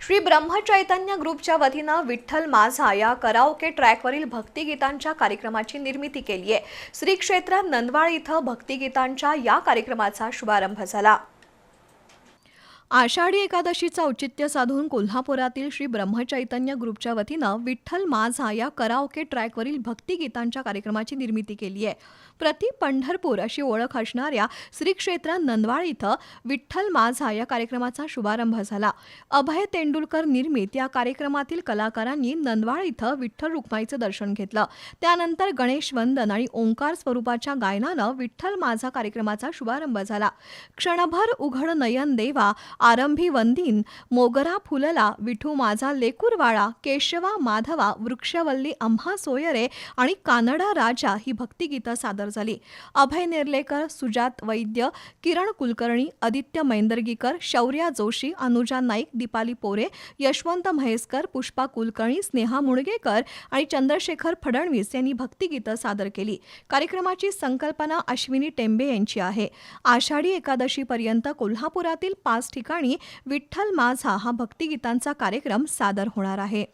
श्री ब्रह्मचैतन्य ग्रुपच्या वतीनं विठ्ठल माझा या कराओके ट्रॅकवरील भक्तिगीतांच्या कार्यक्रमाची निर्मिती केली आहे। श्री क्षेत्र नंदवाळ इथं भक्तिगीतांच्या या कार्यक्रमाचा शुभारंभ झाला। आषाढी एकादशीचं औचित्य साधून कोल्हापुरातील श्री ब्रह्मचैतन्य ग्रुपच्या वतीनं विठ्ठल माझा या कराओके ट्रॅकवरील भक्तिगीतांच्या कार्यक्रमाची निर्मिती केली आहे। प्रति पंढरपूर अशी ओळख असणाऱ्या श्री क्षेत्र नंदवाळ इथं विठ्ठल माझा या कार्यक्रमाचा शुभारंभ झाला। अभय तेंडुलकर निर्मित या कार्यक्रमातील कलाकारांनी नंदवाळ इथं विठ्ठल रुक्माईचं दर्शन घेतलं। त्यानंतर गणेश वंदन आणि ओंकार स्वरूपाच्या गायनानं विठ्ठल माझा कार्यक्रमाचा शुभारंभ झाला। क्षणभर उघड नयन देवा, आरंभी वंदीन, मोगरा फुलला, विठू माझा लेकुरवाळा, केशवा माधवा, वृक्षवल्ली आम्हा सोयरे आणि कानडा राजा ही भक्तिगीतं सादर झाली। अभय नेर्लेकर, सुजात वैद्य, किरण कुलकर्णी, आदित्य मैंदर्गीकर, शौर्या जोशी, अनुजा नाईक, दीपाली पोरे, यशवंत म्हैसकर, पुष्पा कुलकर्णी, स्नेहा मुणगेकर आणि चंद्रशेखर फडणवीस यांनी भक्तिगीतं सादर केली। कार्यक्रमाची संकल्पना अश्विनी टेंबे यांची आहे। आषाढी एकादशीपर्यंत कोल्हापुरातील 5 ठिकाणी विठ्ठल माझा हा भक्तिगीतांचा कार्यक्रम सादर होणार आहे।